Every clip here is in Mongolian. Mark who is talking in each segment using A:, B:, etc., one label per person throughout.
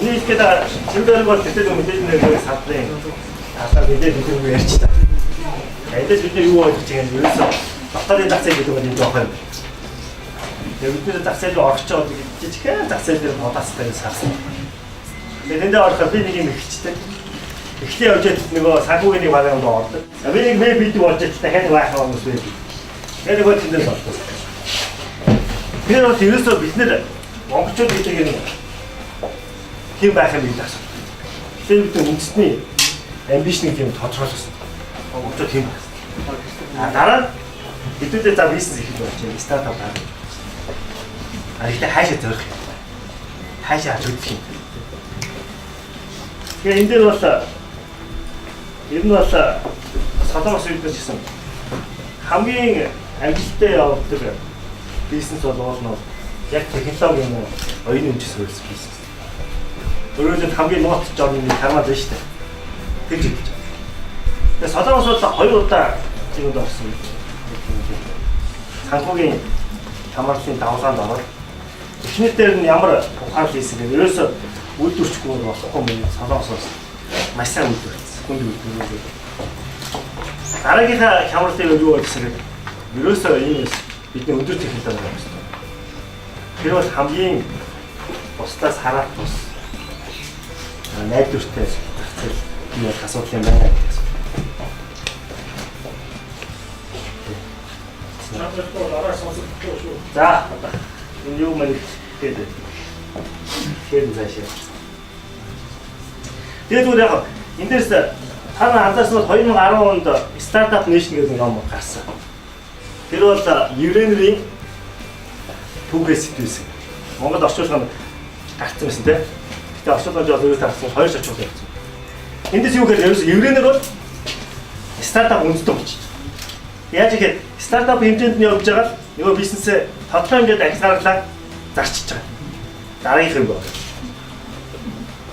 A: Миний хэлгээд зөндөө бол тэтгэл мэдээж нэг садлын асаа мэдээж нэг ярьчихсан. Эдээс бид юу болж байгаа юм ерөөсөө дотоодын зах зээл гэдэг нь энэ жоох юм. Тэгээд бид зах зээл рүү орч байгаа жижигхэн зах зээл дээр бодоостай сарсан. Тэгээд энд ороход би нэг юм ихчтэй. Эхлээ явж нөгөө санхүүгийн нэг багийн руу ордог. Би нэг веб видео болж дахиад байх юм уу вэ? Тэгээд нөгөө тэндээс болдог. Тэр бол ерөөсөө бид нэр монголчууд гэдэг юм хэм байх юм бид асуу. Тэр бид үндэсний амбишн гэдэг юм тодорхойлсон. Монголчууд хэм байх. Дараа нь хэдүүлээ за бизнес их болж байна. Стартап байна. Ихтэй хаашаа зорих юм. Хаашаа хожигдох юм. Тэгээ энэ дээр бол ер нь бол солонгос үйлдвэрч гэсэн хамгийн амжилттай явдаг бизнес бол яг технологийн оюуны үндэс хөрс бизнес. Өөрөөр хамгийн нууц жорны хармаад байна шүү дээ. Тэгж хэлж байна. Тэгээ солонгос бол 2 удаа зүйд орсон. Санхүүгийн хамаарлын давлгаанд ороод эхнэр дээр нь ямар ухаал хийсэн гэдэг ерөөсөө үйлдвэрчгүй болохгүй юм солонгосоос маш сайн үйлдвэрсэн. Хүнд үйлдвэр. Дараагийнхаа хямралтыг юу болсон гэдэг ерөөсөө ийм бидний өндөр технологи байна шүү дээ. Тэр бол хамгийн бусдаас хараад тус найдвартай зохицол юм асуудал юм байна гэсэн. За энэ юу мань гэдэг. Тэгээд заашаа. Тэгээд үгүй яг энэ дээрс та анзаарсан бол 2010 онд Startup Nation гэдэг ном гарсан. Тэр бол Евренерийн түүхээс сэтгүүлсэн. Монгол орчуулганд гарцсан байсан тийм. Гэтэ орчуулганд зөв тарсан 2 шачуул явсан. Эндээс юу гэхээр Евренер бол стартап үндэстэн болчих. Яаж ихэд стартап хэмжээнд нь явж байгаа нөгөө бизнесээ тодорхой хэмжээнд ахиалгарлаа зарчиж байгаа. Дараагийнх юм байна.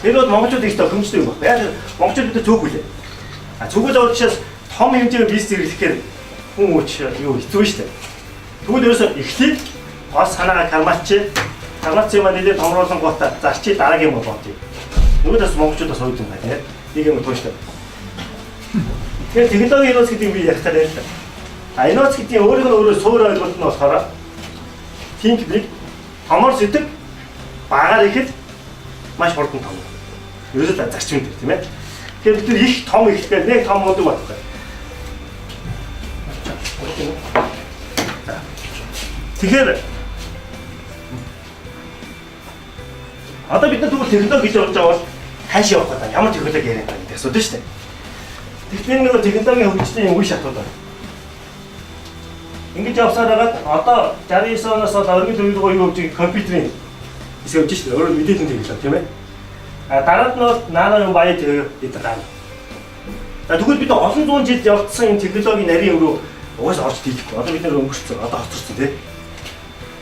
A: Тэр бол монголчууд их тохиомжтой юм байна. Яг монголчууд бид цөөхүүлээ. Цөөхөл авах учраас том хэмжээний бизнес эрхлэхээр хүн ууч юу хэцүү шүү дээ. Тэгвэл ерөөсөө эхлээд гол санаагаа кармач юм нэлээд томруулсан гутаа зарчи дараагийн юм болоо тийм. Нөгөөдөөс монголчууд бас хойд юм байна тийм. Нэг юм тууштай. Тэгэхээр технологи инновац гэдэг нь би ярих гэдэг юм. Инновац гэдэг нь өөрөө суур ойлголт нь болохоор тийм гэдэг томор сэтгэг багаар ихэд маш хурдан том. Ерөөсөө зарчим дээр тийм ээ. Тэгэхээр бид их том ихтэй нэг том болдог байна. Тэгэхээр одоо бид нар тэгвэл технологи гэж бодож байгаа бол хаашаа явах гэдэг ямар технологи яриад байгаа гэдэг асуудал шүү дээ. Тэгэхээр нэг технологийн хөгжлийн үе шатууд байна. Ингэж явсаар хагаад одоо 69 оноос бол оргил руу юу гэж компьютерийн хэсэг явж шүү дээ. Өөрөөр мэдээлэл технологи тийм ээ. Дараад нь нано юм баяд гэдэг гана. Тэгвэл бид олон зуун жил явагдсан энэ технологийн нарийн руу угаасаа орж дийлэхгүй. Одоо бид нэр өнгөрцөн, одоо хоцорсон тийм.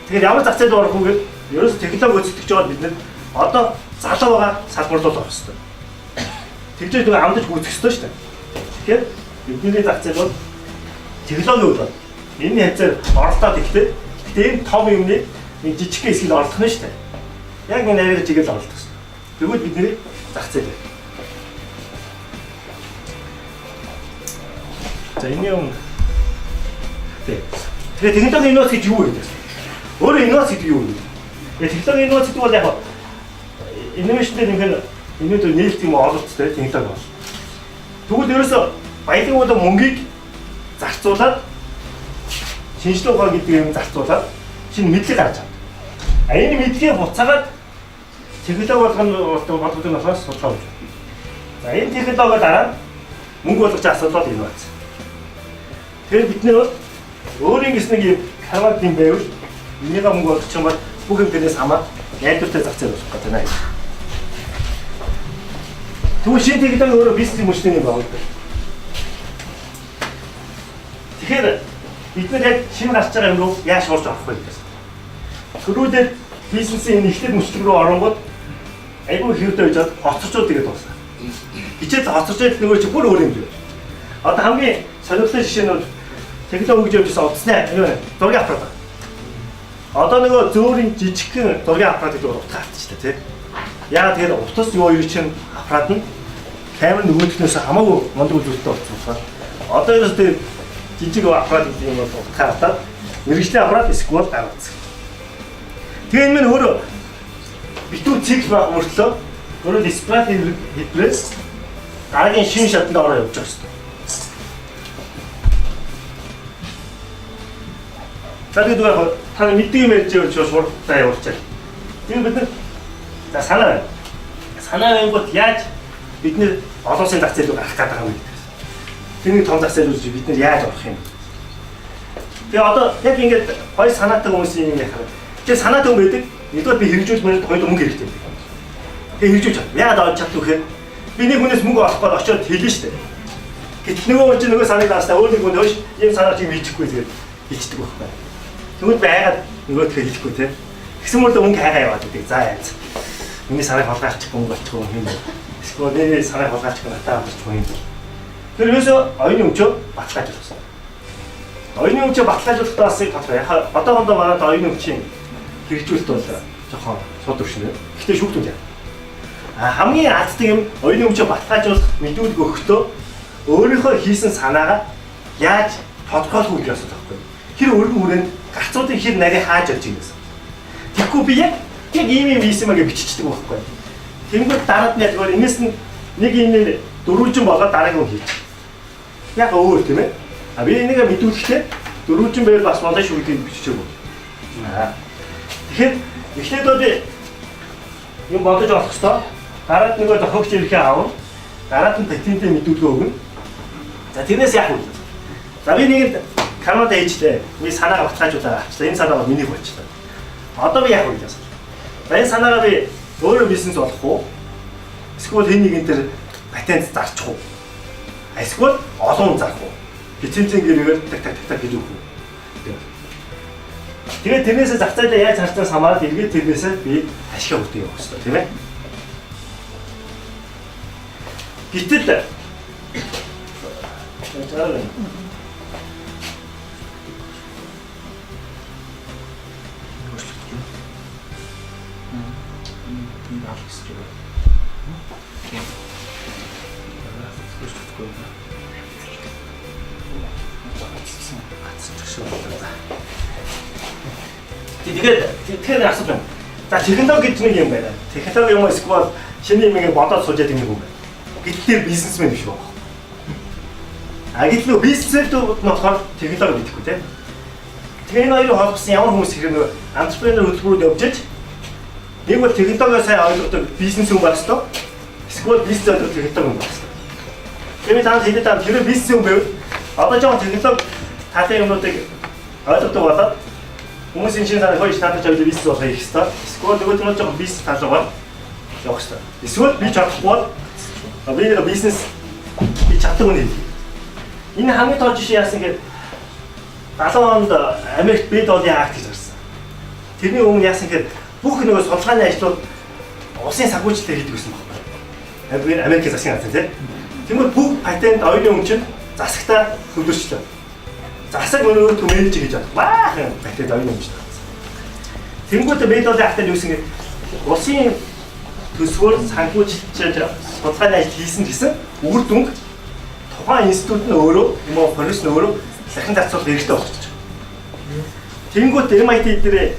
A: Тэгэхээр ямар зах зээл орох үгээр ерөөс технологи өсөж байгаа бид нар одоо залуу байгаа салбарлуулах хэрэгтэй. Тэгжээ нэг амдаж гүйцэх хэрэгтэй шүү дээ. Тэгэхээр бидний зах зээл бол технологи бол энэ хязгаар оролдоод ихтэй. Гэтэ энэ том юмны нэг жижиг хэсгийг олдох нь шүү дээ. Яг энэ нарийн чигээр олдох хэрэгтэй. Тэгвэл бидний зах зээл байна. За энэ юм тэгээ технологи инновац гэж юу вэ? Өөрөө инновац гэдэг юу вэ? Технологи инновац гэдэг бол яг инновашн дээр нэг өнөөдөр нээлт юм ололцтой технологи бол. Тэгвэл ерөөсө баялагын болон мөнгийг зарцуулаад шинжлэх ухаан гэдэг юм зарцуулаад шинэ мэдлэг гаргаж авдаг. Энэ мэдлэгээ буцаагаад технологи болгоны болохоос судалгаа хийж байна. За энэ технологи дараа мөнгө болгож асуудал инновац. Тэгэхээр бид нэр бол өөрийн гэсэн нэг юм кармад юм байвал энийг мөнгө болгох юм бол бүх юм дээрээс хамаад найдвартай зах зээл болох гэдэг нь. Тэгвэл шинэ технологи өөрөө бизнесийн мөчний юм байна. Тэгэхээр бид нар яг шинэ гарч байгаа юм руу яаж шуурч авах вэ гэсэн. Түрүүлээд бизнесийн эхлээд мөчлөг рүү оронгууд айгүй хэрэгтэй байж чад хоцорчуул тэгээд дуусна. Хичээл хоцорчуул нөгөө чи бүр өөр юм байна. Одоо хамгийн сонирхолтой жишээ нь технологи гэж явжсэн утасны зургийн аппарат. Одоо нөгөө зөөрийн жижигхэн зургийн аппарат гэдэг утга авчихлаа тийм. Яа тэгээд утас юу юу чинь аппарат нь камер нөгөөднөөс хамаагүй мондөг үзүүлэлттэй болсон. Одоо ерөөс тэгээд жижиг аппарат гэдэг юм бол утгаараа мэрэгжлийн аппарат эсвэл гаргацсан. Тэгээ энэ мань өөрөө битүү цикл баг мөртлөө өөрөө дисплей хэлбэрээс дараагийн шинэ шатанд ороо явж байгаа шүү дээ. За тэгээд та мэддэг юм ярьж байгаа шууртаа явуулчаа. Тэгээд бид за санаа байна. Санаа байнгут яаж бид нэр олон улсын зах зээл рүү гарах гэдэг юм бэ? Тэний том зах зээл үү бид нэр яаж орох юм? Тэгээ одоо яг ингээд хоёр санаатай хүмүүсийн юм яхаа. Тэгээ санаатай хүн байдаг. Нэгдүгээр би хэрэгжүүлж мөрөнд хоёул мөнгө хэрэгтэй. Тэгээ хэрэгжүүлж чад. Яагаад авч чаддаг вэ? Би нэг хүнээс мөнгө авах гээд очиод хэлнэ шүү дээ. Гэтэл нөгөө хүн чинь нөгөө санааг даастаа өөр нэг хүн хөөш ийм санаа чи хийчихгүй тэгээд хийчихдэг байхгүй. Тэгвэл байгаад нөгөөдхөө хэлэхгүй те. Тэгсэн мөрөд мөнгө хайгаа яваад байдаг. За яац. Миний санааг холгаачих мөнгө очих юм. Эсвэл нэрээ санааг холгаачих надад авчих юм. Тэр юусоо оюуны өмчөө баталгаажуулсан. Оюуны өмчөө баталгаажуулалтаас яхаа одоогондоо манайд оюуны өмчийн хэрэгжүүлэлт бол жоохон сууд өвшнө. Гэхдээ шүүхтүүд яа. Хамгийн аздаг юм оюуны өмчөө баталгаажуулах мэдүүлэг өгөхдөө өөрийнхөө хийсэн санаагаа яаж тодорхойлох үйл явдал байхгүй. Тэр өргөн хүрээнд гарцуудын хэр нарийн хааж олж ийм гэсэн. Тэгэхгүй би яг ийм хийсэн маяг биччихдэг байхгүй. Тэнгүүд дараад нь яг өөр энэс нь нэг юм дөрвөлжин болоод дараагийн хүн хийчих. Яг өөр тийм ээ. А би энийг мэдүүлэхдээ дөрвөлжин байвал бас болно шүү гэдгийг биччихэв. Тэгэхээр эхлээд бол юм бодож олох хэрэгтэй. Дараад нөгөө зохиогч ирэхээ аав. Дараад нь патентээ мэдүүлгээ өгнө. За тэрнээс яах вэ? За би нэгэнд Канада ээжлээ. Би санаагаа баталгаажуулаад авчлаа. Энэ санаа бол миний болчихлоо. Одоо би яах вэ гэж асуув. За энэ санаагаа би өөрөө бизнес болох уу? Эсвэл хэн нэгэн дээр патент зарчих уу? Эсвэл олон зарах уу? Лицензийн гэрээр так гэж өгөх үү? Тэгээд тэрнээс зах зээлээ яаж харцаас хамаарал эргээд тэрнээсээ би ашиг өгдөг явах хэрэгтэй тийм ээ. Гэтэл Тэгэхээр асуух юм. За технологи гэж нэг юм байна. Технологи юм эсвэл шинэ юм ингээд бодоод сууж яадаг нэг юм байна. Гэтэл бизнесмен биш байна. А гэтэл бизнесээр болохоор технологи гэдэхгүй тийм. Тэгээ энэ хоёрыг холбосон ямар хүмүүс хэрэг нэг антрепренер хөтөлбөрөд явж иж нэг бол технологио сайн ойлгодог бизнес хүн байх ёстой. Эсвэл бизнес ойлгодог технологи хүн байх ёстой. Тэгээд танд хэлээд байгаа тэр бизнес хүн байвал одоо жоохон технологи таатай юмнуудыг ойлгодог болоод хүмүүсийн шинэ санаа хоёр надад жоо бизнес болох их хэвээр. Эсвэл нөгөө нь жоохон бизнес талаар явах хэвээр. Эсвэл би чадахгүй бол би нэг бизнес би чаддаг үнэ. Энэ хамгийн тод жишээ яасан гэхээр 70 онд Америкт Бэд-Олын акт гэж гарсан. Тэрний өмнө яасан гэхээр бүх нөгөө судалгааны ажлууд улсын санхүүжилтээр хийдэг гэсэн байна. Америкийн засгийн газар тийм. Тэгмээ бүх патент оюуны өмчөнд засагтаа хөлөрчлөө. Засаг өөрөө төмөлж хийж байна. Баахан патент оюуны өмч таасан. Тэнгүүтээ Бэд-Олын актад юусэн гэхээр улсын төсвөр санхүүжилтээр судалгааны ажил хийсэн гэсэн үр дүнг тухайн институт нь өөрөө юм уу профессор нь өөрөө дахин зарцуулах хэрэгтэй болчихж байгаа. Тэнгүүт MIT дээр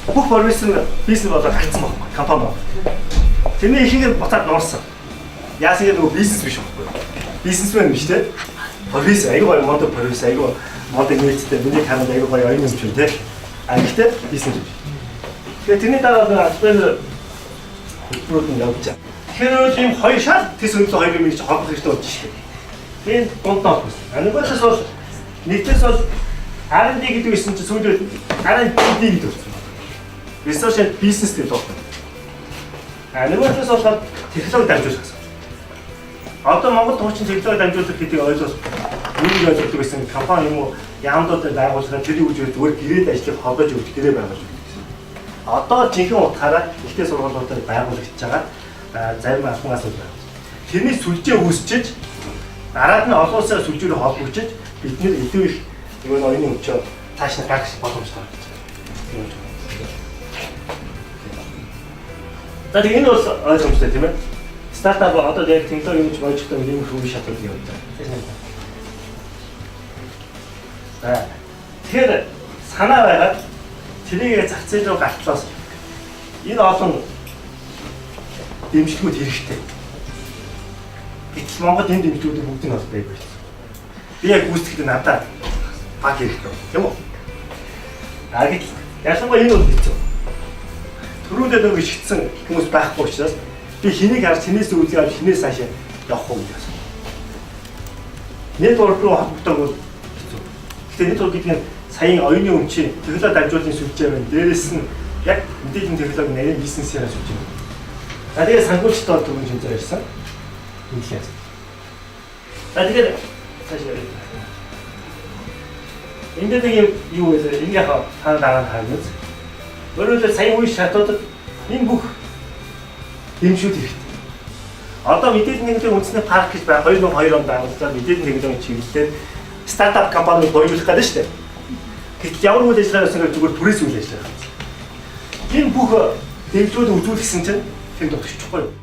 A: бүх профессор бизнес болоод гарцсан байна. Компани байна. Тэрний ихэнх буцаад нуурсан. Яасан гэдэг нөгөө бизнес биш байхгүй. Бизнесмен биш те. Профессор аягүй гоё мод профессор аягүй мод нээцтэй миний Канада аягүй гоё оюун юм чинь те. А гэхдээ бизнес биш. Тэгэхээр тэрний дараа entrepreneur хөтөлбөрөд нь явж байгаа. Тэгэхээр ийм хоёр шал тэс өнцөө хоёр юм хийж холбох хэрэгтэй болж шүү дээ. Тэгээд дундаа болсон. Нэгээс бол нэгдээс бол R&D гэдэг байсан чинь сүүлийн R&D гэдэг болсон. Research and business гэдэг байна. Нэгээс бол технологи дамжуулах гэсэн. Одоо Монгол туучин технологи дамжуулах гэдгийг ойлгох үүнийг ойлгох гэсэн компани юм уу яамдууд байгуулсан тэрийг үгүй зүгээр гэрээд ажлыг холбож өгөх гэрээ байгуулж өгөх гэсэн. Одоо жинхэнэ утгаараа ихтэй сургуулиудаар байгуулагдаж байгаа зарим албан асуудал байна. Тэрний сүлжээ үүсчиж дараад нь олон улсын сүлжээгээр холбогдож бид нэр илүү их нөгөө оюуны өмчөө цааш нь гаргах боломжтой болж байна. За тэгээ энэ бол ойлгомжтой тийм ээ. Стартап одоо яг технологи юмч болж байгаа юм хөвгөө шатууд явж байгаа. За тэгэхээр санаа байгаад тэрийг зах зээл рүү гартлаас энэ олон дэмжлэгүүд хэрэгтэй. Гэтэл Монгол энэ дэмжлэгүүдийн бүгдийг бас байг байсан. Би яг гүйцэтгэхэд надад баг хэрэгтэй тийм үү? Гэтэл ялангуяа энэ бол хэцүү. Төрүүлээд нэг шигдсэн хүмүүс байхгүй учраас би хэнийг харж хинээс үзье авч хинээс хаашаа явах уу гэж байна. Network руу холбогддог бол хэцүү. Гэхдээ network гэдэг нь саяын оюуны өмчийн технологи дамжуулалтын сүлжээ байна. Дээрээс нь яг мэдээллийн технологи нарийн бизнесээр сүлжээ байна. За тэгээд санхүүжилттэй бол түрүүн шинжээр ярьсан. Инхээс. За тэгээд цаашаа явъя. Энд нэг юу вэ? Энэ яг та дараа харна. Өөрөөр сая үе шатуудад энэ бүх дэмжүүд хэрэгтэй. Одоо мэдээллийн технологийн үндэсний парк гэж байна. 2002 онд байгуулагдаад мэдээллийн технологийн чиглэлээр стартап компаниуд боёжуулах гэдэг шүү дээ. Гэтэл ямар үйл ажиллагаа гэсэн нь зүгээр түрээс үйл ажиллагаа. Энэ бүх дэмжлүүд үзүүлсэн чинь тэр дотор чухал.